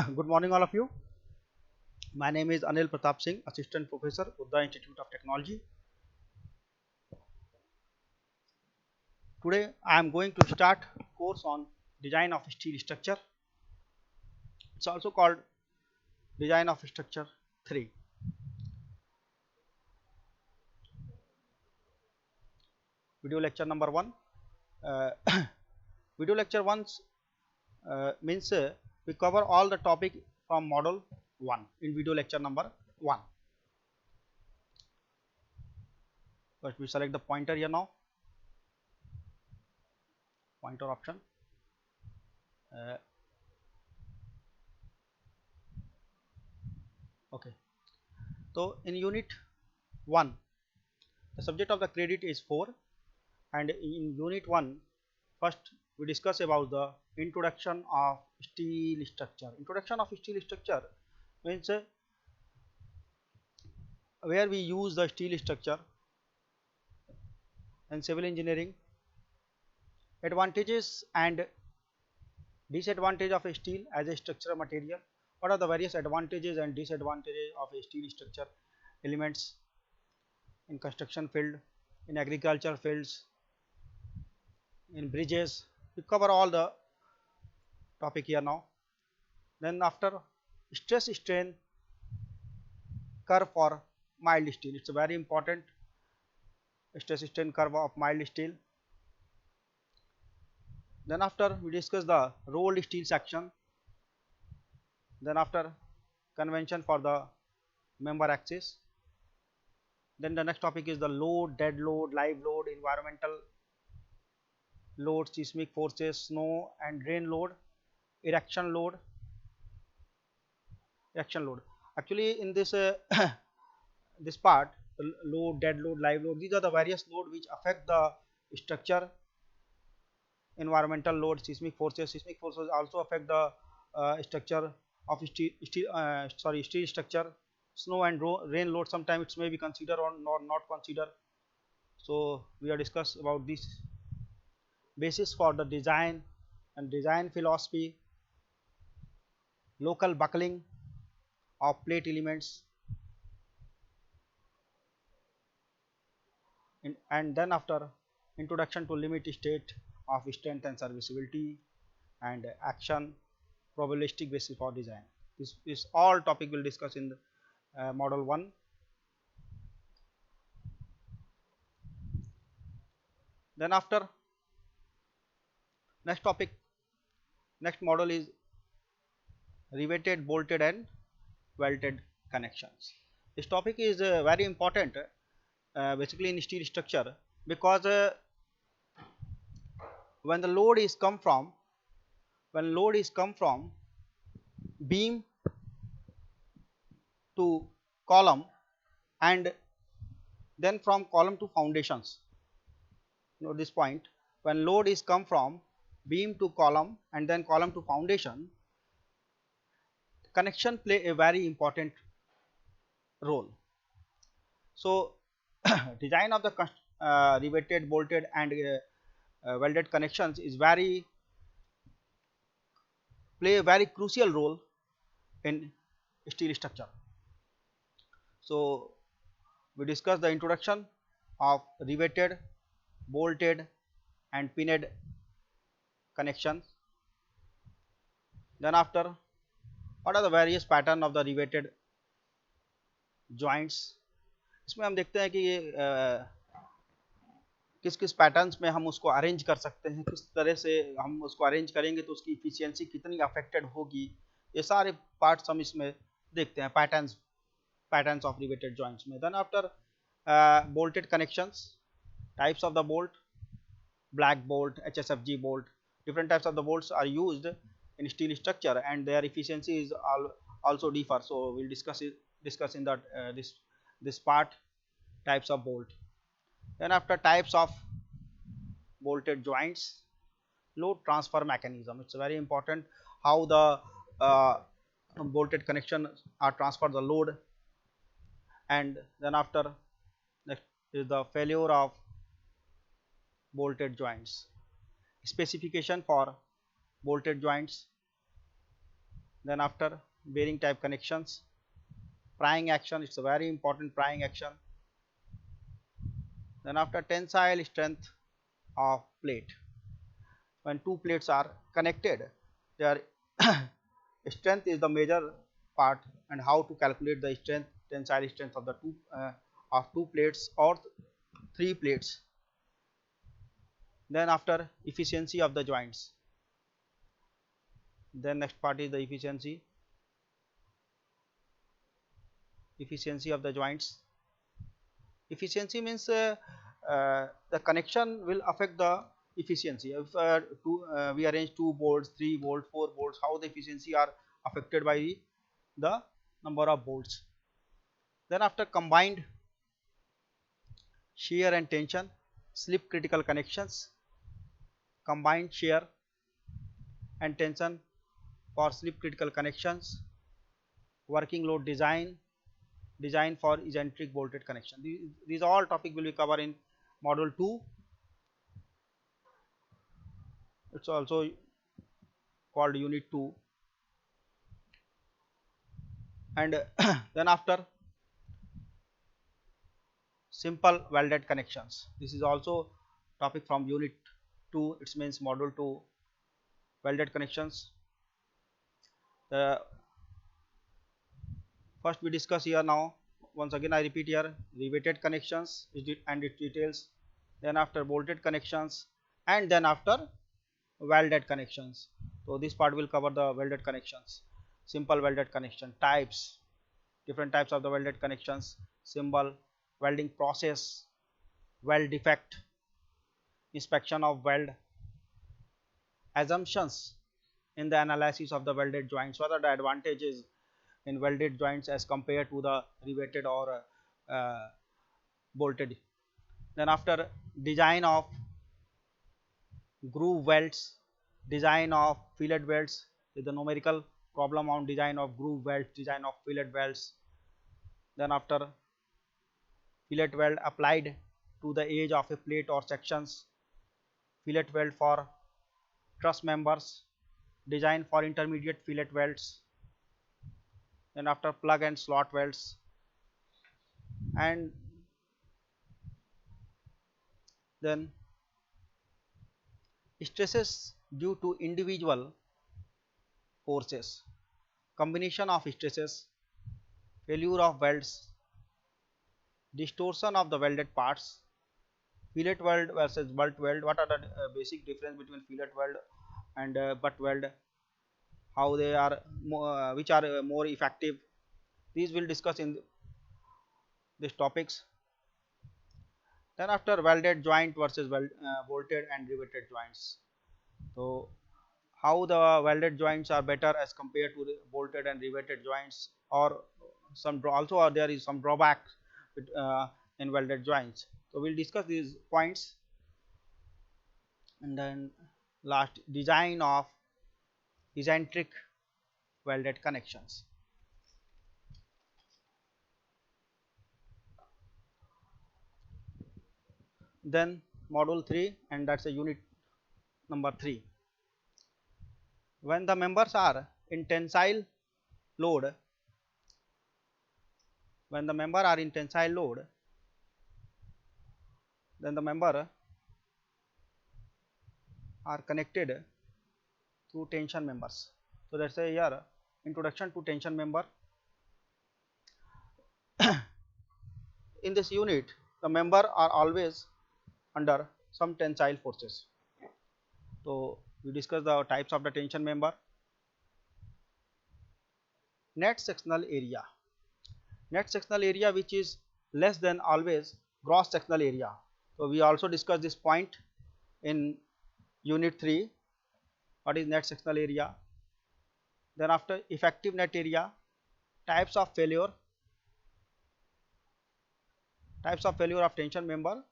Good morning, all of you. My name is Anil Pratap Singh, Assistant Professor, Buddha Institute of Technology. Today, I am going to start course on design of steel structure. It's also called design of structure 3. Video lecture number 1. Uh, video lecture 1 means we cover all the topic from model 1 in video lecture number 1. First, we select the pointer here now. Pointer option. Okay. So in unit 1, the subject of the credit is 4, and in unit 1, first we discuss about the introduction of steel structure. Introduction of steel structure means where we use the steel structure in civil engineering, advantages and disadvantage of steel as a structural material. What are the various advantages and disadvantages of a steel structure elements in construction field, in agriculture fields, in bridges. We cover all the topic here now. Then after, stress strain curve for mild steel. It's a very important stress strain curve of mild steel. Then after, we discuss the rolled steel section. Then after, convention for the member axis. Then the next topic is the load, dead load, live load, environmental load, seismic forces, snow and rain load, erection load. Actually, in this this part, the load, dead load, live load, these are the various load which affect the structure. Environmental load, seismic forces also affect the structure of steel structure. Snow and rain load, sometimes it may be considered or not considered. So we are discuss about this basis for the design and design philosophy, local buckling of plate elements, and then after, introduction to limit state of strength and serviceability, and action probabilistic basis for design. This all topic will discuss in the, model 1. Then after, next model is riveted, bolted and welded connections. This topic is very important basically in steel structure, because when load is come from beam to column, and then from column to foundations. Note this point: when load is come from beam to column and then column to foundation, connection play a very important role. So design of the riveted, bolted and welded connections is play a very crucial role in steel structure. So we discuss the introduction of riveted, bolted and pinned connections. Then after, what are the various pattern of the riveted joints. इसमें हम देखते हैं कि ये किस किस patterns में हम उसको अरेंज कर सकते हैं, किस तरह से हम उसको अरेंज करेंगे तो उसकी इफिशियंसी कितनी अफेक्टेड होगी, ये सारे पार्ट्स हम इसमें देखते हैं, पैटर्न्स ऑफ रिवेटेड जॉइंट्स में. Then after, bolted connections, types of the bolt, black bolt, HSFG bolt. Different types of the bolts are used in steel structure and their efficiency is also differ. So we'll discuss in that this part, types of bolt. Then after, types of bolted joints, load transfer mechanism. It's very important how the bolted connection are transfer the load. And then after, next is the failure of bolted joints, specification for bolted joints. Then after bearing type connections, prying action, it's a very important prying action. Then after tensile strength of plate, when two plates are connected, their strength is the major part, and how to calculate the strength, tensile strength of the two plates or three plates. Then after efficiency of the joints, then next part is the efficiency of the joints. Efficiency means the connection will affect the efficiency. If we arrange 2 bolts, 3 bolts, 4 bolts, how the efficiency are affected by the number of bolts. Then after combined shear and tension, slip critical connections, combined shear and tension for slip critical connections, working load design for eccentric bolted connection. These all topic will be covered in module 2. It's also called unit 2. And then after simple welded connections, this is also topic from unit 2, it means module 2, welded connections. First we discuss here now, once again I repeat here, riveted connections and its details, then after bolted connections, and then after welded connections. So this part will cover the welded connections, simple welded connection, types, different types of the welded connections, symbol, welding process, weld defect, inspection of weld, assumptions in the analysis of the welded joints. What are the advantages in welded joints as compared to the riveted or bolted. Then after design of groove welds, design of fillet welds, is the numerical problem on design of groove welds, design of fillet welds. Then after fillet weld applied to the edge of a plate or sections, fillet weld for truss members, design for intermediate fillet welds. Then after plug and slot welds, and then stresses due to individual forces, combination of stresses, failure of welds, distortion of the welded parts, fillet weld versus butt weld. What are the basic difference between fillet weld and butt weld, how they are which are more effective, these will discuss in these topics. Then after welded joint versus bolted and riveted joints, so how the welded joints are better as compared to the bolted and riveted joints, or some also there is some drawback in welded joints. So we'll discuss these points. And then last, design of eccentric welded connections. Then module 3, and that's a unit number 3. When the members are in tensile load, when the member are in tensile load, then the member are connected to tension members. So that's a here introduction to tension member. In this unit, the member are always under some tensile forces. So we discuss the types of the tension member. Net sectional area, net sectional area which is less than always gross sectional area. So we also discuss this point in unit 3, what is net sectional area. Then after effective net area, types of failure of tension member,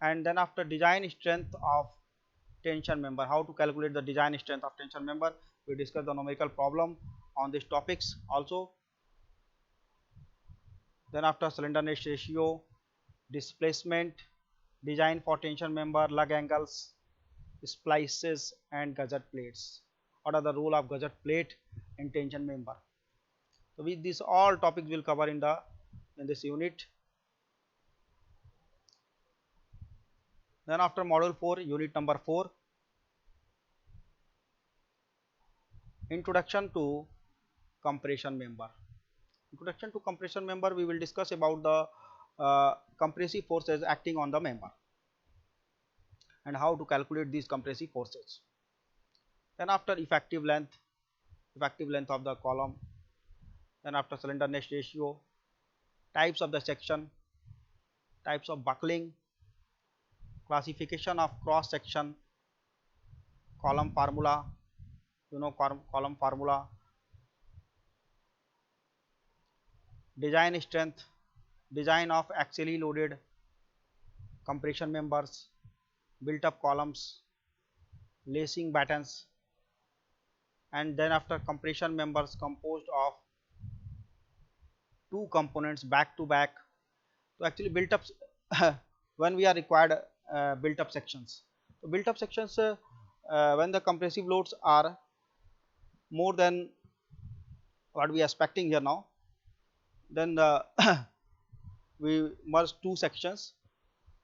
and then after design strength of tension member, how to calculate the design strength of tension member. We discuss the numerical problem on these topics also. Then after slenderness ratio, displacement, design for tension member, lug angles, splices and gusset plates. What are the role of gusset plate and tension member. So with this all topics will cover in this unit. Then after module 4, unit number 4, introduction to compression member. Introduction to compression member, we will discuss about the compressive forces acting on the member and how to calculate these compressive forces. Then after effective length of the column. Then after slenderness ratio, types of the section, types of buckling, classification of cross section, column formula, column formula, design strength, design of axially loaded compression members, built up columns, lacing battens, and then after compression members composed of two components back to back. So actually built up when we are required built up sections. So built up sections when the compressive loads are more than what we are expecting here now, then we merge two sections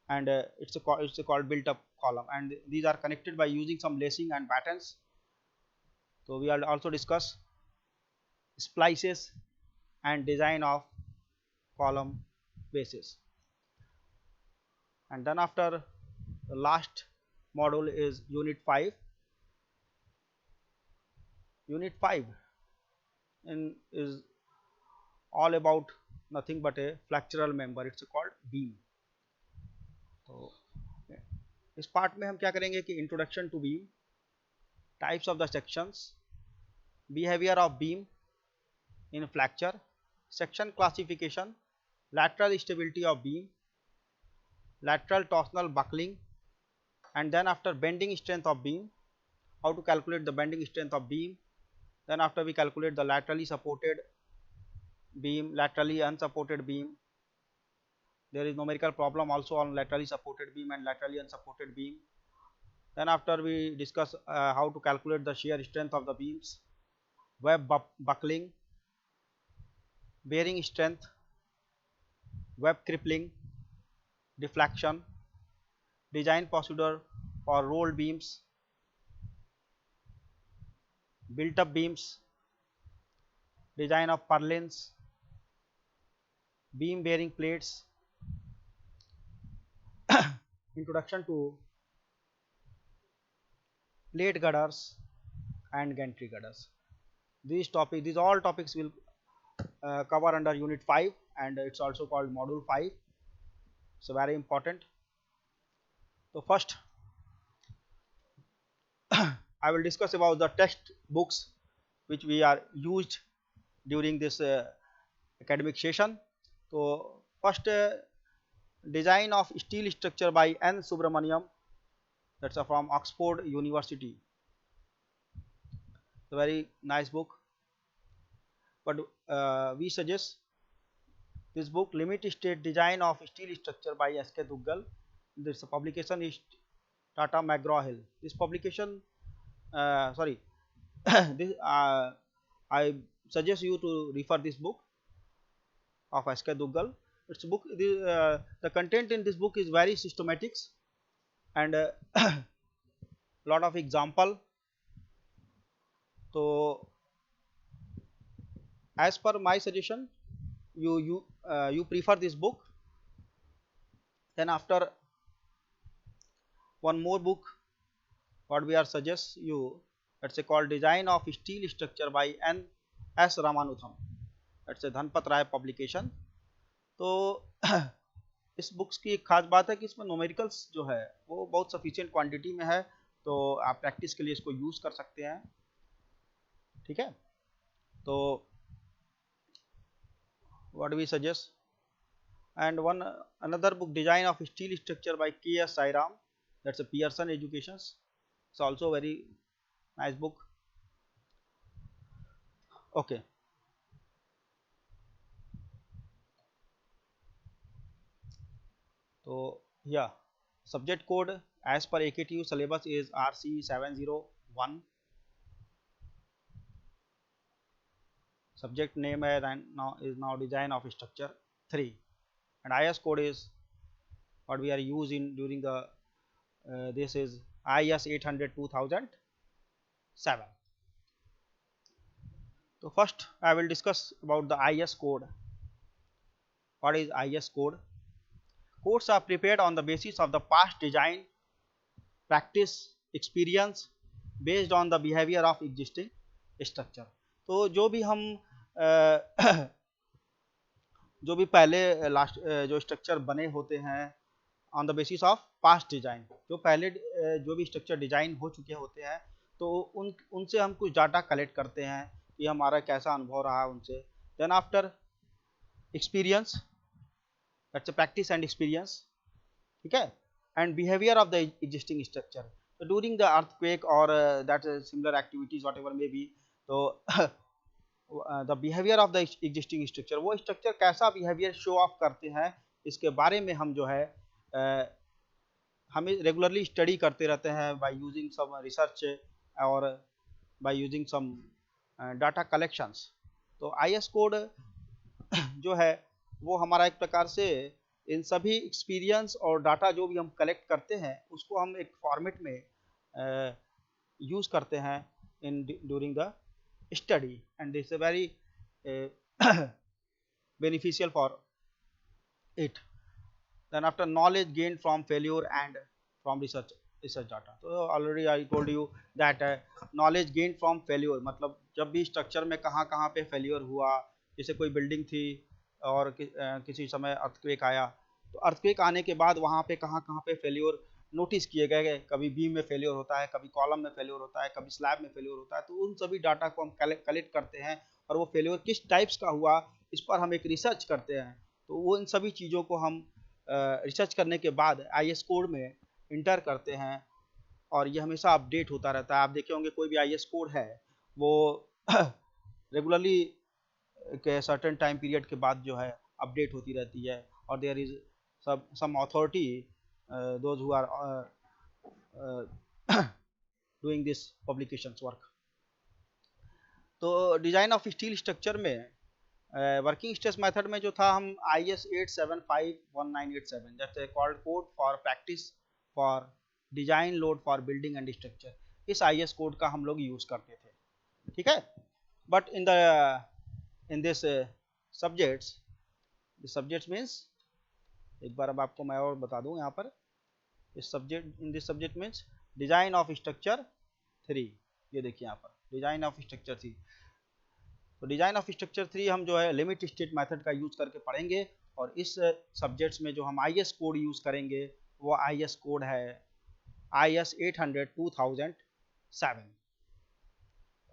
and it's called built up column, and these are connected by using some lacing and battens. So we will also discuss splices and design of column bases. And then after the last module is unit 5. Unit 5 is all about nothing but a flexural member, it's called beam. तो इस part में हम क्या करेंगे कि introduction to beam, types of the sections, behaviour of beam in fracture, section classification, lateral stability of beam, lateral torsional buckling, and then after bending strength of beam, how to calculate the bending strength of beam. Then after we calculate the laterally supported beam, laterally unsupported beam. There is numerical problem also on laterally supported beam and laterally unsupported beam. Then after we discuss how to calculate the shear strength of the beams, web buckling, bearing strength, web crippling, deflection, design procedure for rolled beams, built up beams, design of purlins, beam bearing plates, introduction to plate girders and gantry girders. These all topics will cover under unit 5, and it's also called module 5. So very important. So first I will discuss about the textbooks which we are used during this academic session. So first design of steel structure by N. Subramaniam, that's from Oxford University. It's a very nice book, but we suggest this book, Limit State Design of Steel Structure by S.K. Duggal. This publication is Tata McGraw-Hill. This publication this I suggest you to refer this book of S.K. Duggal. Its book, the content in this book is very systematic and lot of example. So as per my suggestion, you prefer this book. Then after one more book what we are suggest you, that's called Design of Steel Structure by N. S. Ramanuthan. That's a Dhanpat Rai publication. तो इस books की एक खास बात है कि इसमें numericals जो है वो बहुत सफिशिएंट क्वांटिटी में है, तो आप प्रैक्टिस के लिए इसको यूज कर सकते हैं. ठीक है, तो what we suggest, and another book, Design of Steel Structure by K.S. Sairam, that's a Pearson Educations. It's also a very nice book. Okay. So yeah, subject code as per AKTU syllabus is RC 701. subject name is now design of structure 3, and IS code is what we are using during the this is IS 800 2007. So first I will discuss about the IS code. What is IS code? Codes are prepared on the basis of the past design, practice, experience based on the behavior of existing structure. तो जो भी हम जो भी पहले last जो structure बने होते हैं on the basis of past design, जो पहले जो भी स्ट्रक्चर डिजाइन हो चुके होते हैं, तो उनसे हम कुछ डाटा कलेक्ट करते हैं कि हमारा कैसा अनुभव रहा उनसे. Then after experience, that's a practice and experience, ठीक है, and behaviour of the existing structure. तो ड्यूरिंग द अर्थक्वेक और that similar activities whatever may be, तो the behaviour of the existing structure, वो स्ट्रक्चर कैसा behaviour show off करते हैं, इसके बारे में हम जो है हमें रेगुलरली स्टडी करते रहते हैं बाय यूजिंग सम रिसर्च और by using some data collections. तो IS कोड जो है वो हमारा एक प्रकार से इन सभी एक्सपीरियंस और डाटा जो भी हम कलेक्ट करते हैं उसको हम एक फॉर्मेट में यूज़ करते हैं in during the study, and this is very beneficial for it. Then after knowledge gained from failure and from research data. So already I told you that knowledge gained from failure, मतलब जब भी structure में कहाँ पे failure हुआ, जैसे कोई building थी और किसी समय अर्थक्वेक आया, तो अर्थक्वेक आने के बाद वहाँ पे कहाँ पे फेल्योर नोटिस किए गए, कभी बीम में फेल्योर होता है, कभी कॉलम में फेल्योर होता है, कभी स्लैब में फेल्योर होता है. तो उन सभी डाटा को हम कलेक्ट करते हैं और वो फेल्योर किस टाइप्स का हुआ इस पर हम एक रिसर्च करते हैं. तो वो इन सभी चीज़ों को हम रिसर्च करने के बाद IS कोड में इंटर करते हैं और ये हमेशा अपडेट होता रहता है. आप देखे होंगे कोई भी IS कोड है वो रेगुलरली के सर्टेन टाइम पीरियड के बाद जो है अपडेट होती रहती है, और there is some authority those who are doing this publications work. तो डिजाइन ऑफ स्टील स्ट्रक्चर में वर्किंग स्ट्रेस मेथड में जो था हम IS 8751987, that's called code for practice for design load for building and structure, इस IS code का हम लोग यूज करते थे, ठीक है. But in this subjects means, एक बार अब आपको मैं और बता दूं यहाँ पर, इस subject in this subject means design of structure 3. ये देखिए यहाँ पर डिजाइन ऑफ स्ट्रक्चर 3. तो डिजाइन ऑफ स्ट्रक्चर 3 हम जो है लिमिट स्टेट मेथड का यूज करके पढ़ेंगे, और इस सब्जेक्ट्स में जो हम IS कोड यूज करेंगे वो IS कोड है IS 800 2007,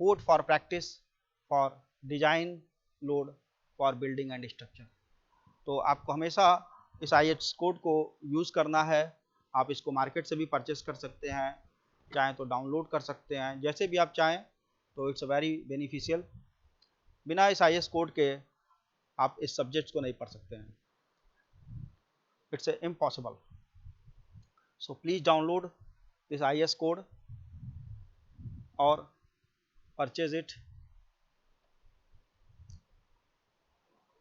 code for practice for design load for building and structure. तो आपको हमेशा इस IS कोड को यूज करना है. आप इसको मार्केट से भी परचेस कर सकते हैं, चाहें तो डाउनलोड कर सकते हैं, जैसे भी आप चाहें. तो इट्स वेरी बेनिफिशियल. बिना इस IS कोड के आप इस सब्जेक्ट्स को नहीं पढ़ सकते हैं, it's impossible. So please download this IS code और purchase it.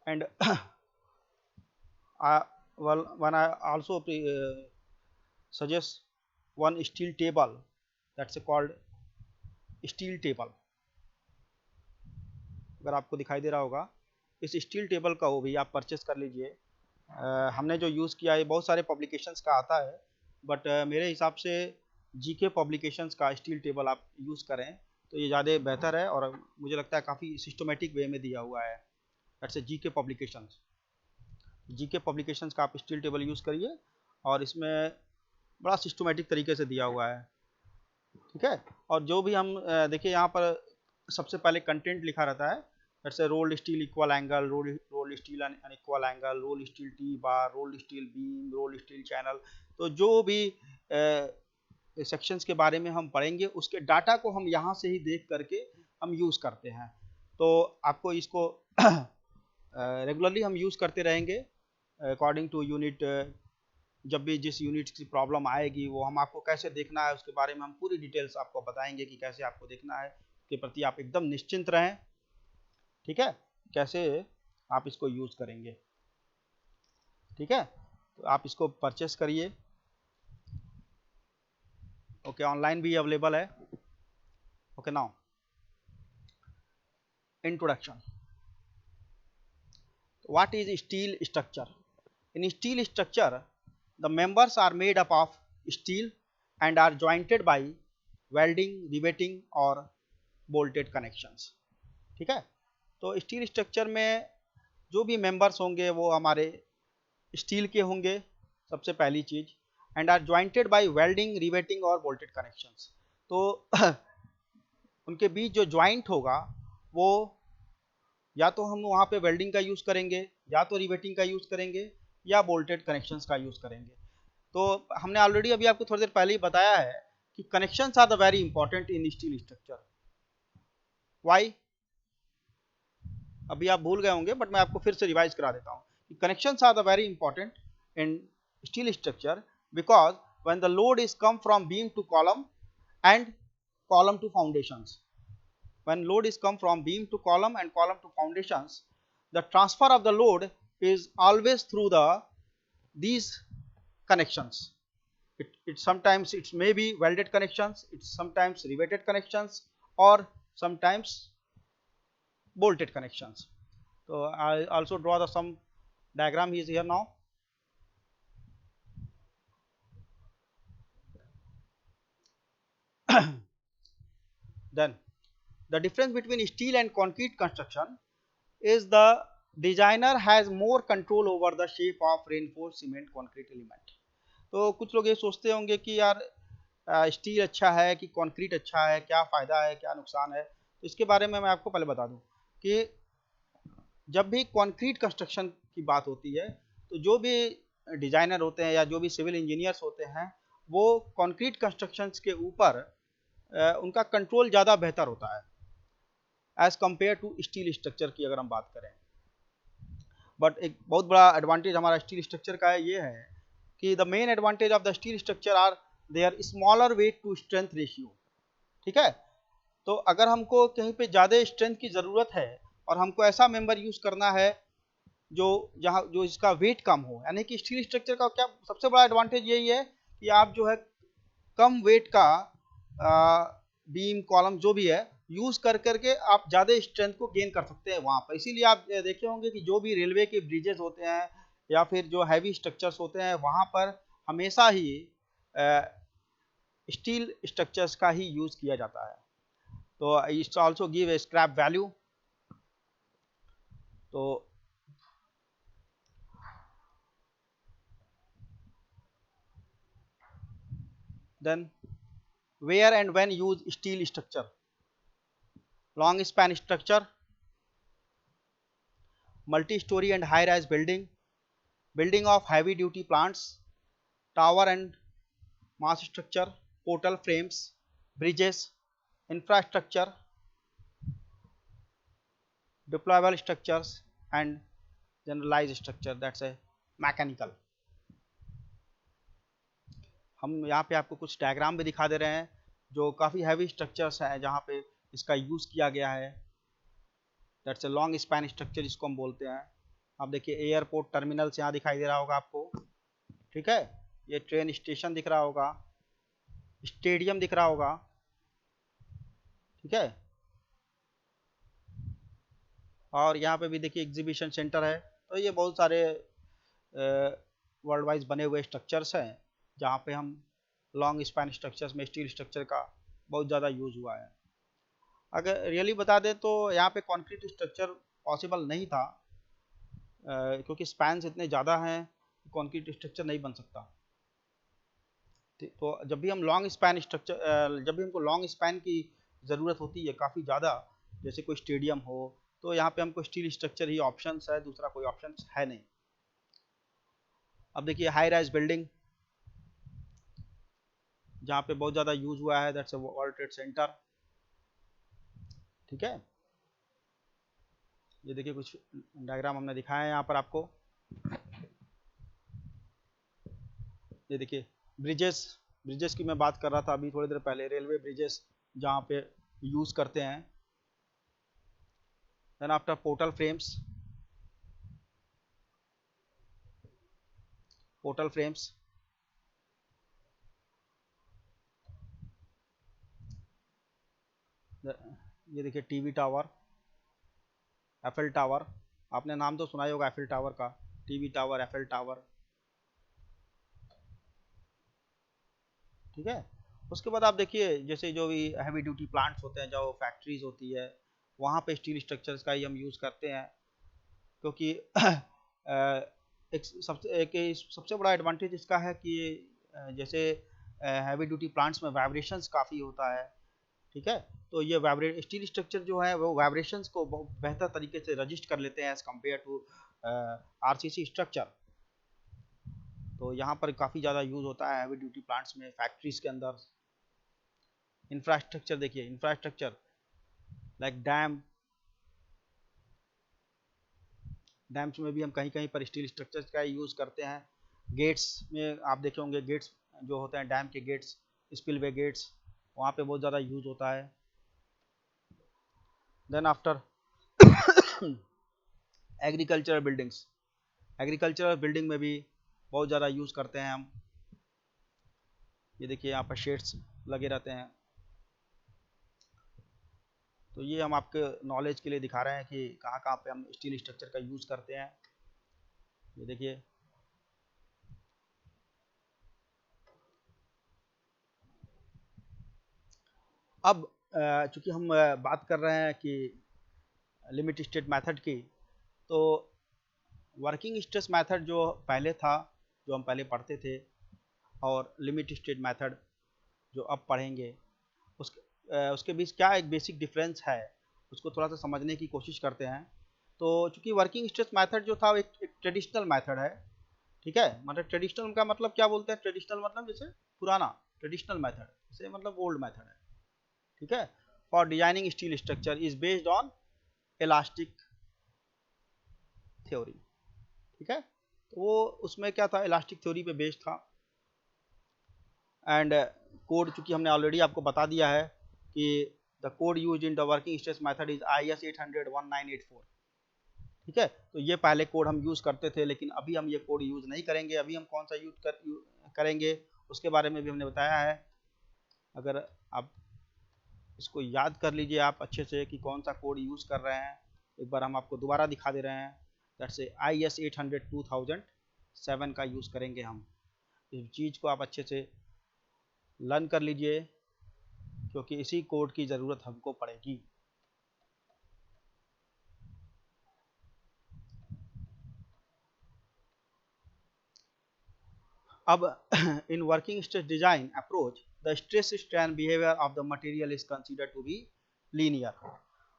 And when I also suggest one steel table, that's called steel table. अगर आपको दिखाई दे रहा होगा, इस स्टील टेबल का वो भी आप परचेस कर लीजिए. हमने जो यूज़ किया है बहुत सारे पब्लिकेशंस का आता है, बट मेरे हिसाब से GK पब्लिकेशंस का स्टील टेबल आप यूज़ करें तो ये ज़्यादा बेहतर है, और मुझे लगता है काफ़ी सिस्टमेटिक वे में दिया हुआ है. That's GK publications. GK publications का आप स्टील टेबल यूज़ करिए, और इसमें बड़ा सिस्टमेटिक तरीके से दिया हुआ है, ठीक है. और जो भी हम देखिए यहाँ पर सबसे पहले कंटेंट लिखा रहता है, जैसे rolled steel equal angle, rolled steel unequal angle, rolled steel T bar, rolled steel beam, rolled steel channel. तो जो भी सेक्शंस के बारे में हम पढ़ेंगे उसके डाटा को हम यहाँ से ही देख करके हम यूज़ करते हैं. तो आपको इसको रेगुलरली हम यूज़ करते रहेंगे अकॉर्डिंग टू यूनिट. जब भी जिस यूनिट की प्रॉब्लम आएगी वो हम आपको कैसे देखना है उसके बारे में हम पूरी डिटेल्स आपको बताएंगे कि कैसे आपको देखना है. के प्रति आप एकदम निश्चिंत रहें, ठीक है. कैसे आप इसको यूज करेंगे। ठीक है, तो आप इसको परचेस करिए। ओके, ऑनलाइन भी अवेलेबल है। Okay, now introduction. What is steel structure? In steel structure, the members are made up of steel and are jointed by welding, riveting और bolted connections. ठीक है, तो स्टील स्ट्रक्चर में जो भी मेंबर्स होंगे वो हमारे स्टील के होंगे सबसे पहली चीज, and are jointed by welding, riveting और बोल्टेड कनेक्शंस। तो उनके बीच जो ज्वाइंट होगा वो या तो हम वहाँ पे वेल्डिंग का यूज़ करेंगे, या तो रिवेटिंग का यूज़ करेंगे, या बोल्टेड कनेक्शंस का यूज़ करेंगे। तो हमने ऑलरेडी अभी आपको थोड़ी देर पहले ही बताया है कि connections are the very important in steel structure. Why? अभी आप भूल गए होंगे, बट मैं आपको फिर से रिवाइज करा देता हूँ कि connections are the very important in steel structure because when the load is come from beam to column and column to foundations. When load is come from beam to column and column to foundations, the transfer of the load is always through these connections. It sometimes it may be welded connections, it's sometimes riveted connections, or sometimes bolted connections. So I also draw some diagram is here now. Then the difference between steel and concrete construction is the designer has more control over the shape of reinforced cement concrete element. तो कुछ लोग ये सोचते होंगे कि यार steel अच्छा है कि कंक्रीट अच्छा है, क्या फ़ायदा है क्या नुकसान है। तो इसके बारे में मैं आपको पहले बता दूं कि जब भी कंक्रीट कंस्ट्रक्शन की बात होती है तो जो भी डिज़ाइनर होते हैं या जो भी सिविल इंजीनियर्स होते हैं वो कंक्रीट कंस्ट्रक्शंस के ऊपर उनका कंट्रोल ज़्यादा बेहतर होता है as compare to steel structure की अगर हम बात करें। बट एक बहुत बड़ा एडवांटेज हमारा स्टील स्ट्रक्चर का ये है कि the main advantage of the steel structure are their smaller weight to strength ratio. ठीक है, तो अगर हमको कहीं पे ज़्यादा स्ट्रेंथ की ज़रूरत है और हमको ऐसा मेंबर यूज़ करना है जो जहाँ जो इसका वेट कम हो, यानी कि स्टील स्ट्रक्चर का क्या सबसे बड़ा एडवांटेज यही है कि आप जो है कम वेट का बीम कॉलम जो भी है यूज कर करके आप ज़्यादा स्ट्रेंथ को गेन कर सकते हैं वहाँ पर। इसीलिए आप देखे होंगे कि जो भी रेलवे के ब्रिजेस होते हैं या फिर जो हैवी स्ट्रक्चर्स होते हैं वहाँ पर हमेशा ही स्टील स्ट्रक्चर्स का ही यूज किया जाता है। तो it's also give a scrap value. तो then where and when use steel structure, long span structure, multi-story and high-rise building, building of heavy duty plants, tower and mass structure, portal frames, bridges, infrastructure, deployable structures and generalized structure, that's a mechanical। हम यहाँ पे आपको कुछ diagram भी दिखा दे रहे हैं जो काफ़ी हैवी स्ट्रक्चर्स हैं जहाँ पे इसका यूज़ किया गया है। That's a long span structure जिसको हम बोलते हैं। आप देखिए एयरपोर्ट टर्मिनल्स यहाँ दिखाई दे रहा होगा आपको। ठीक है, ये ट्रेन स्टेशन दिख रहा होगा, स्टेडियम दिख रहा होगा। ठीक है, और यहाँ पे भी देखिए एग्जीबिशन सेंटर है। तो ये बहुत सारे वर्ल्ड वाइज बने हुए स्ट्रक्चर्स हैं जहाँ पे हम लॉन्ग स्पैन स्ट्रक्चर्स में स्टील स्ट्रक्चर का बहुत ज़्यादा यूज़ हुआ है। अगर रियली बता दें तो यहाँ पे कंक्रीट स्ट्रक्चर पॉसिबल नहीं था क्योंकि स्पैन्स इतने ज़्यादा हैं कंक्रीट स्ट्रक्चर नहीं बन सकता। तो जब भी हम लॉन्ग स्पैन स्ट्रक्चर जब भी हमको लॉन्ग स्पैन की ज़रूरत होती है काफ़ी ज़्यादा, जैसे कोई स्टेडियम हो, तो यहाँ पे हमको स्टील स्ट्रक्चर ही ऑप्शंस है, दूसरा कोई ऑप्शंस है नहीं। अब देखिए हाई राइज बिल्डिंग जहाँ पे बहुत ज़्यादा यूज हुआ है, दैट्स वर्ल्ड ट्रेड सेंटर। ठीक है, ये देखिए कुछ डायग्राम हमने दिखाया है यहाँ पर आपको। ये देखिए ब्रिजेस की मैं बात कर रहा था अभी थोड़ी देर पहले, रेलवे ब्रिजेस जहाँ पे यूज़ करते हैं। then after portal frames, ये देखिए टीवी टावर, एफएल टावर, आपने नाम तो सुना ही होगा एफएल टावर का, टीवी टावर, एफएल टावर, ठीक है। उसके बाद आप देखिए जैसे जो भी हैवी ड्यूटी प्लांट्स होते हैं, जो फैक्ट्रीज होती है, वहाँ पे स्टील स्ट्रक्चर्स का ही हम यूज़ करते हैं, क्योंकि एक सबसे बड़ा एडवांटेज इसका है कि जैसे हैवी ड्यूटी प्लांट्स में वाइब्रेशंस काफ़ी होता है, ठीक है। तो ये वाइब्रेट स्टील स्ट्रक्चर जो है वो वाइब्रेशंस को बहुत बेहतर तरीके से रजिस्ट कर लेते हैं as compare to RCC structure. तो यहाँ पर काफ़ी ज़्यादा यूज़ होता है हैवी ड्यूटी प्लांट्स में, फैक्ट्रीज के अंदर। इंफ्रास्ट्रक्चर देखिए, इंफ्रास्ट्रक्चर लाइक डैम्स में भी हम कहीं कहीं पर स्टील स्ट्रक्चर्स का यूज़ करते हैं। गेट्स में आप देखे होंगे, गेट्स जो होते हैं डैम के गेट्स, स्पिलवे गेट्स, वहाँ पे बहुत ज़्यादा यूज़ होता है। Then after agricultural buildings, agricultural building में भी बहुत ज़्यादा यूज़ करते हैं हम। ये देखिए यहाँ पर शेड्स लगे रहते हैं। तो ये हम आपके नॉलेज के लिए दिखा रहे हैं कि कहाँ कहाँ पे हम स्टील स्ट्रक्चर का यूज़ करते हैं। ये देखिए, अब चूंकि हम बात कर रहे हैं कि लिमिट स्टेट मेथड की, तो वर्किंग स्ट्रेस मेथड जो पहले था, जो हम पहले पढ़ते थे, और लिमिट स्टेट मेथड जो अब पढ़ेंगे, उसके बीच क्या एक बेसिक डिफरेंस है, उसको थोड़ा सा समझने की कोशिश करते हैं। तो चूंकि वर्किंग स्ट्रेस मेथड जो था एक ट्रेडिशनल मेथड है, ठीक है। मतलब ट्रेडिशनल का मतलब क्या बोलते हैं, ट्रेडिशनल मतलब जैसे पुराना, ट्रेडिशनल मेथड जैसे मतलब ओल्ड मेथड है, ठीक है। For designing steel structure is based on elastic theory, ठीक है। तो वो उसमें क्या था, इलास्टिक थ्योरी पे बेस्ड था। एंड कोड चूंकि हमने ऑलरेडी आपको बता दिया है कि the code use in the working stress method is IS 800-1984, ठीक है। तो ये पहले कोड हम यूज़ करते थे, लेकिन अभी हम ये कोड यूज़ नहीं करेंगे। अभी हम कौन सा करेंगे उसके बारे में भी हमने बताया है। अगर आप इसको याद कर लीजिए आप अच्छे से कि कौन सा कोड यूज़ कर रहे हैं, एक बार हम आपको दोबारा दिखा दे रहे हैं। दैट से IS 800 2007 का यूज़ करेंगे हम। इस चीज़ को आप अच्छे से लर्न कर लीजिए, क्योंकि इसी कोड की ज़रूरत हमको पड़ेगी। अब in working stress design approach the stress strain behaviour of the material is consider to be linear.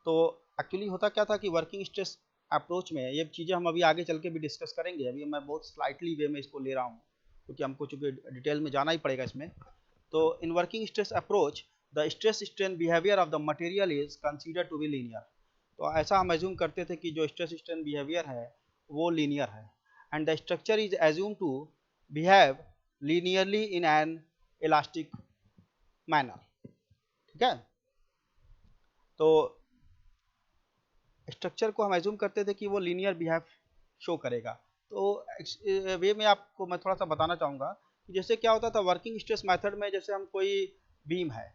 तो एक्चुअली होता क्या था कि वर्किंग स्ट्रेस अप्रोच में ये चीज़ें हम अभी आगे चल के भी डिस्कस करेंगे, अभी मैं बहुत स्लाइटली वे में इसको ले रहा हूँ, क्योंकि हमको चूंकि डिटेल में जाना ही पड़ेगा इसमें। तो in working stress approach the stress strain behaviour of the material is consider to be linear. तो ऐसा हम एज्यूम करते थे कि जो स्ट्रेस स्ट्रेन बिहेवियर है वो लीनियर है, and the structure is assume to behave linearly in an elastic manner, ठीक है। तो स्ट्रक्चर को हम एज्यूम करते थे कि वो लीनियर बिहेव शो करेगा। तो वे में आपको मैं थोड़ा सा बताना चाहूँगा कि जैसे क्या होता था वर्किंग स्ट्रेस मेथड में, जैसे हम कोई बीम है,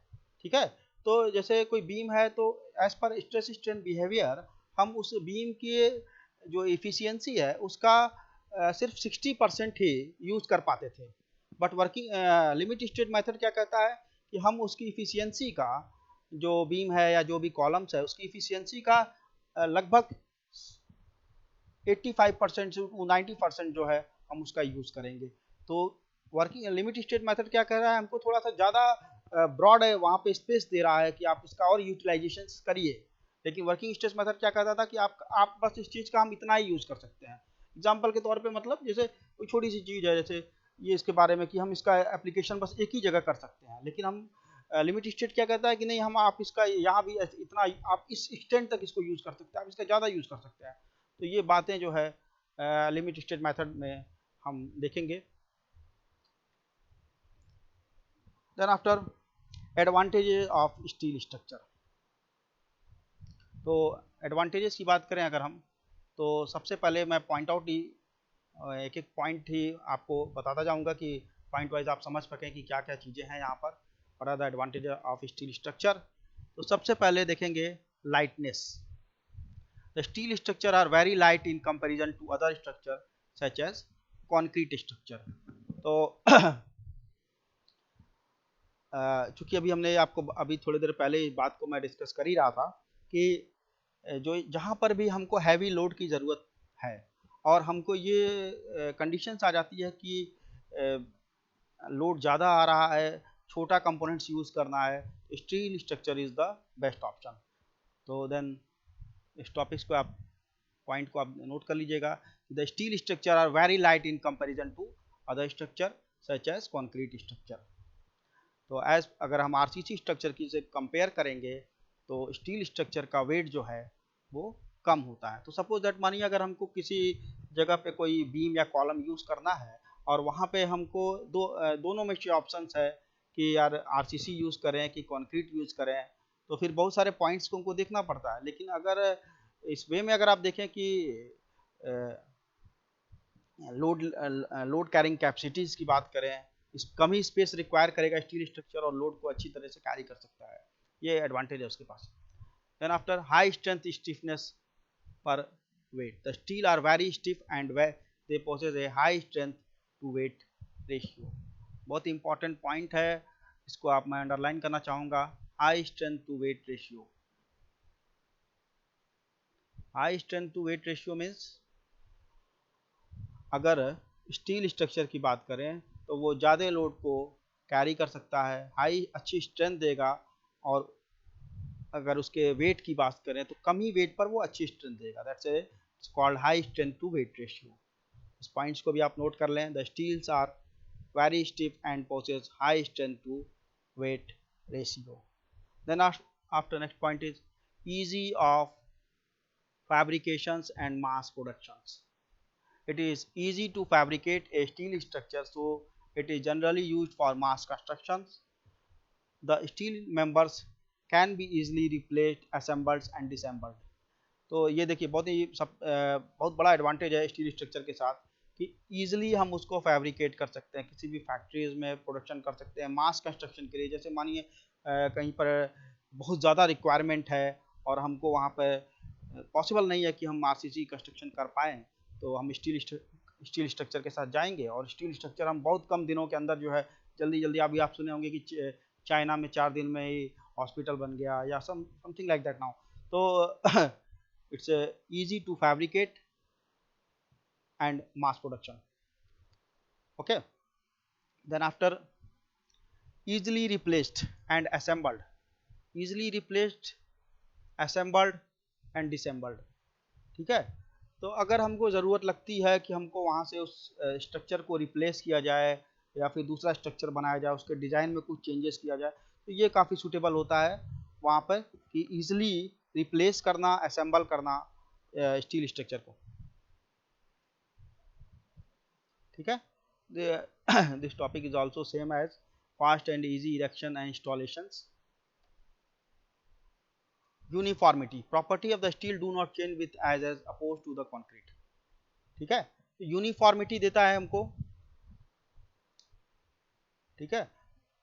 ठीक है। तो जैसे कोई बीम है तो as per stress strain behaviour हम उस बीम की जो इफिशियंसी है उसका सिर्फ 60% ही यूज कर पाते थे। But working limit state method क्या कहता है कि हम उसकी इफिशियंसी का, जो बीम है या जो भी कॉलम्स है उसकी इफिशियंसी का लगभग 85% से 90% जो है हम उसका यूज करेंगे। तो वर्किंग लिमिट स्टेट मेथड क्या कह रहा है, हमको थोड़ा सा ज़्यादा ब्रॉड है, वहाँ पे स्पेस दे रहा है कि आप इसका और यूटिलाइजेशन करिए। लेकिन वर्किंग स्ट्रेस मेथड क्या कहता था कि आप बस इस चीज़ का हम इतना ही यूज़ कर सकते हैं। एग्जाम्पल के तौर पे मतलब जैसे कोई छोटी सी चीज़ है, जैसे ये इसके बारे में कि हम इसका एप्लीकेशन बस एक ही जगह कर सकते हैं, लेकिन हम लिमिट स्टेट क्या कहता है कि नहीं, हम आप इसका यहाँ भी इतना आप इस एक्सटेंट तक इसको यूज़ कर सकते हैं, आप इसका ज़्यादा यूज़ कर सकते हैं। तो ये बातें जो है लिमिट स्टेट मेथड में हम देखेंगे। Then after advantages of steel structure. तो एडवांटेजेस की बात करें अगर हम, तो सबसे पहले मैं पॉइंट आउट ही एक एक पॉइंट ही आपको बताता जाऊंगा कि पॉइंट वाइज आप समझ सकें कि क्या क्या चीज़ें हैं यहाँ पर, और are the advantage of steel structure. तो सबसे पहले देखेंगे lightness. The steel structure are very light in comparison to other structure such as concrete structure. तो चूंकि अभी हमने आपको अभी थोड़ी देर पहले इस बात को मैं डिस्कस कर ही रहा था कि जो जहाँ पर भी हमको हैवी लोड की ज़रूरत है और हमको ये कंडीशंस आ जाती है कि लोड ज़्यादा आ रहा है, छोटा कंपोनेंट्स यूज़ करना है, steel structure is the best option. तो देन इस टॉपिक्स को आप पॉइंट को आप नोट कर लीजिएगा। The steel structure are very light in comparison to other structure such as concrete structure. तो एज अगर हम आरसीसी स्ट्रक्चर की से कंपेयर करेंगे तो स्टील स्ट्रक्चर का वेट जो है वो कम होता है। तो सपोज दैट मानिए अगर हमको किसी जगह पे कोई बीम या कॉलम यूज़ करना है और वहाँ पे हमको दोनों में से ऑप्शंस है कि यार आरसीसी यूज़ करें कि कंक्रीट यूज़ करें, तो फिर बहुत सारे पॉइंट्स को हमको देखना पड़ता है। लेकिन अगर इस वे में अगर आप देखें कि लोड कैरिंग कैपेसिटीज़ की बात करें, इस कम ही स्पेस रिक्वायर करेगा स्टील स्ट्रक्चर और लोड को अच्छी तरह से कैरी कर सकता है, ये एडवांटेज है उसके पास। Then after high strength stiffness पर weight, the steel are very stiff and they possess a high strength to weight ratio. बहुत इंपॉर्टेंट पॉइंट है, इसको आप मैं अंडरलाइन करना चाहूँगा, high strength to weight ratio. High strength to weight ratio means अगर steel structure की बात करें तो वो ज़्यादा लोड को कैरी कर सकता है, हाई अच्छी स्ट्रेंथ देगा, और अगर उसके वेट की बात करें तो कम ही वेट पर वो अच्छी स्ट्रेंथ देगा। That's its called high strength to weight ratio. इस पॉइंट्स को भी आप नोट कर लें। The steels are very stiff and possess high strength to weight ratio. Then after next point is easy of fabrications and mass productions. It is easy to fabricate a steel structure, so it is generally used for mass constructions. The steel members can be easily replaced, assembled and disassembled. तो ये देखिए बहुत ही बहुत बड़ा advantage है steel structure के साथ कि ईजिली हम उसको फैब्रिकेट कर सकते हैं, किसी भी फैक्ट्रीज में प्रोडक्शन कर सकते हैं मास कंस्ट्रक्शन के लिए। जैसे मानिए कहीं पर बहुत ज़्यादा रिक्वायरमेंट है और हमको वहाँ पर पॉसिबल नहीं है कि हम आरसीसी कंस्ट्रक्शन कर पाएँ, तो हम स्टील स्ट्रक्चर के साथ जाएंगे और स्टील स्ट्रक्चर हम बहुत कम दिनों के अंदर जो है जल्दी जल्दी, अभी आप सुने होंगे कि चाइना में 4 दिन में ही हॉस्पिटल बन गया या समथिंग लाइक दैट नाउ। तो it's easy to fabricate and mass production. Okay, then after easily replaced and assembled, easily replaced, assembled and disassembled। ठीक है, तो अगर हमको ज़रूरत लगती है कि हमको वहाँ से उस स्ट्रक्चर को रिप्लेस किया जाए या फिर दूसरा स्ट्रक्चर बनाया जाए, उसके डिज़ाइन में कुछ चेंजेस किया जाए, तो ये काफ़ी सूटेबल होता है वहाँ पर कि ईजिली रिप्लेस करना, असेंबल करना स्टील स्ट्रक्चर को। ठीक है, this topic is also same as fast and easy erection and installations. Uniformity, property of the steel do not change with as opposed to the concrete. ठीक है, uniformity देता है हमको। ठीक है,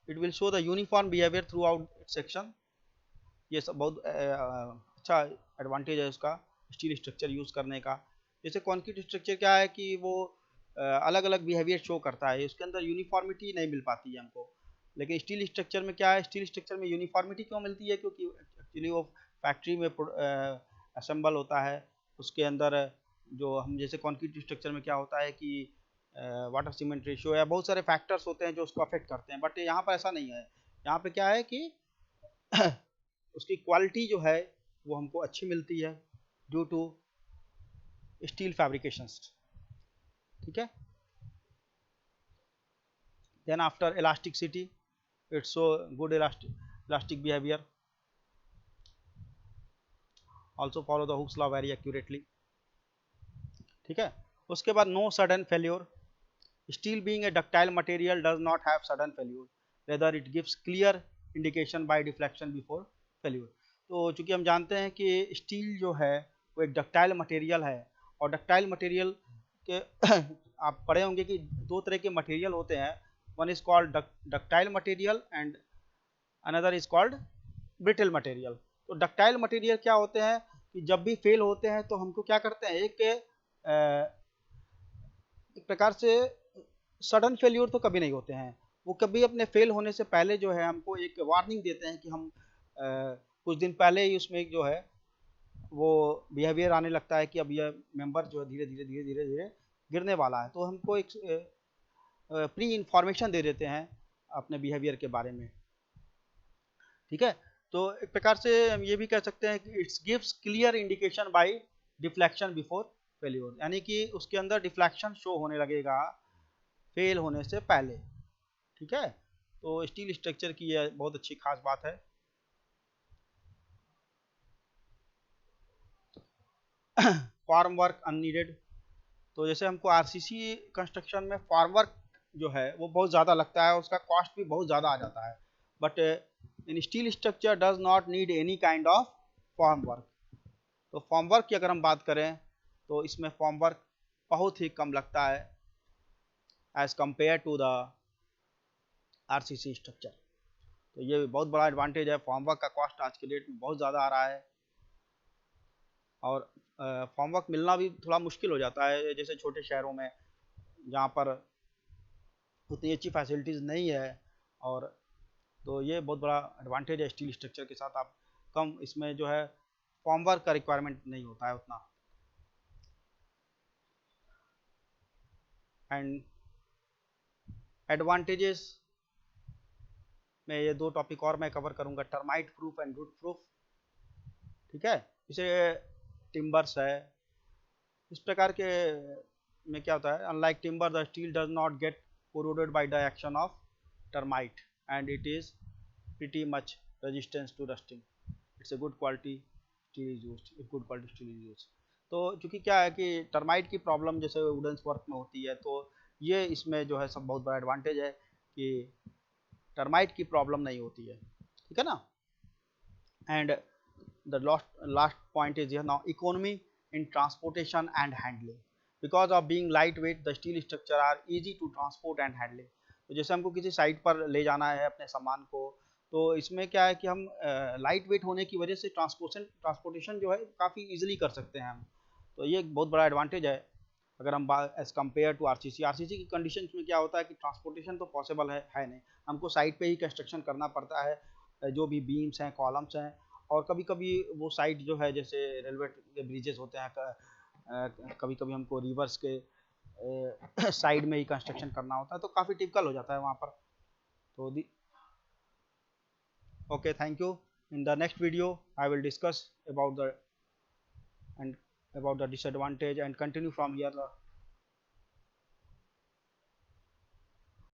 it will show the uniform behaviour throughout section. ये सब बहुत अच्छा एडवांटेज है उसका स्टील स्ट्रक्चर यूज़ करने का। जैसे कंक्रीट स्ट्रक्चर क्या है कि वो अलग अलग बिहेवियर शो करता है, उसके अंदर यूनिफॉर्मिटी नहीं मिल पाती है हमको। लेकिन स्टील स्ट्रक्चर में क्या है, स्टील स्ट्रक्चर में यूनिफॉर्मिटी क्यों मिलती है, क्योंकि एक्चुअली वो फैक्ट्री में असेंबल होता है। उसके अंदर जो हम जैसे कंक्रीट स्ट्रक्चर में क्या होता है कि वाटर सीमेंट रेशियो या बहुत सारे फैक्टर्स होते हैं जो उसको अफेक्ट करते हैं, बट यहाँ पर ऐसा नहीं है। यहाँ पे क्या है कि उसकी क्वालिटी जो है वो हमको अच्छी मिलती है ड्यू टू स्टील फैब्रिकेशंस। ठीक है, then after elasticity, it's so good elastic behavior, also follow the Hooke's law very accurately। ठीक है, उसके बाद no sudden failure, steel being a ductile material does not have sudden failure, rather it gives clear indication by deflection before failure। तो चूंकि हम जानते हैं कि स्टील जो है वो एक डक्टाइल मटेरियल है, और डक्टाइल मटेरियल के आप पढ़े होंगे कि दो तरह के मटेरियल होते हैं, one is called ductile material and another is called brittle material. तो डक्टाइल मटेरियल क्या होते हैं कि जब भी फेल होते हैं तो हमको क्या करते हैं, एक प्रकार से सडन फेल्यूर तो कभी नहीं होते हैं, वो कभी अपने फेल होने से पहले जो है हमको एक वार्निंग देते हैं कि हम कुछ दिन पहले ही उसमें जो है वो बिहेवियर आने लगता है कि अब यह मेंबर जो है धीरे धीरे धीरे धीरे धीरे गिरने वाला है, तो हमको एक प्री इंफॉर्मेशन दे देते हैं अपने बिहेवियर के बारे में। ठीक है, तो एक प्रकार से हम ये भी कह सकते हैं कि it's gives clear indication by deflection before failure, यानी कि उसके अंदर डिफ्लेक्शन शो होने लगेगा फेल होने से पहले। ठीक है, तो स्टील स्ट्रक्चर की यह बहुत अच्छी खास बात है। फॉर्म वर्क अननीडेड, तो जैसे हमको आरसीसी कंस्ट्रक्शन में फॉर्म वर्क जो है वो बहुत ज़्यादा लगता है, उसका कॉस्ट भी बहुत ज़्यादा आ जाता है, but in steel structure does not need any kind of form work. तो फॉर्म वर्क की अगर हम बात करें तो इसमें फॉर्म वर्क बहुत ही कम लगता है as compare to the RCC structure. तो ये बहुत बड़ा एडवांटेज है, फॉर्म वर्क का कॉस्ट आज के डेट में बहुत ज़्यादा आ रहा है, और फॉर्म वर्क मिलना भी थोड़ा मुश्किल हो जाता है, जैसे छोटे शहरों में जहाँ पर उतनी अच्छी फैसिलिटीज़ नहीं है। और तो ये बहुत बड़ा एडवांटेज है स्टील स्ट्रक्चर के साथ, आप कम इसमें जो है फॉर्म वर्क का रिक्वायरमेंट नहीं होता है उतना। एंड एडवांटेजेस में ये दो टॉपिक और मैं कवर करूंगा, termite proof and root proof. ठीक है, इसे टिम्बर्स है, इस प्रकार के में क्या होता है, unlike timber the steel does not gate corroded by the action of termite and it is pretty much resistant to rusting. It's a good quality steel is used, if good quality steel is used। तो चूंकि क्या है कि termite की problem जैसे wooden work में होती है, तो ये इसमें जो है सब बहुत बड़ा एडवांटेज है कि टर्माइट की प्रॉब्लम नहीं होती है। ठीक है ना, and the last point is here now economy in transportation and handling, because of being lightweight the steel structure are easy to transport and handling। तो जैसे हमको किसी साइट पर ले जाना है अपने सामान को, तो इसमें क्या है कि हम लाइट वेट होने की वजह से ट्रांसपोर्टेशन जो है काफ़ी इजीली कर सकते हैं हम। तो ये एक बहुत बड़ा एडवांटेज है अगर हम एज कम्पेयर टू आरसीसी की कंडीशन में क्या होता है कि ट्रांसपोर्टेशन तो पॉसिबल है नहीं, हमको साइट पे ही कंस्ट्रक्शन करना पड़ता है, जो भी बीम्स हैं कॉलम्स हैं, और कभी कभी वो साइट जो है जैसे रेलवे के ब्रिजेस होते हैं, कभी कभी हमको रिवर्स के साइड में ही कंस्ट्रक्शन करना होता है, तो काफ़ी टिपिकल हो जाता है वहाँ पर। तो okay, thank you. In the next video I will discuss about the disadvantage and continue from here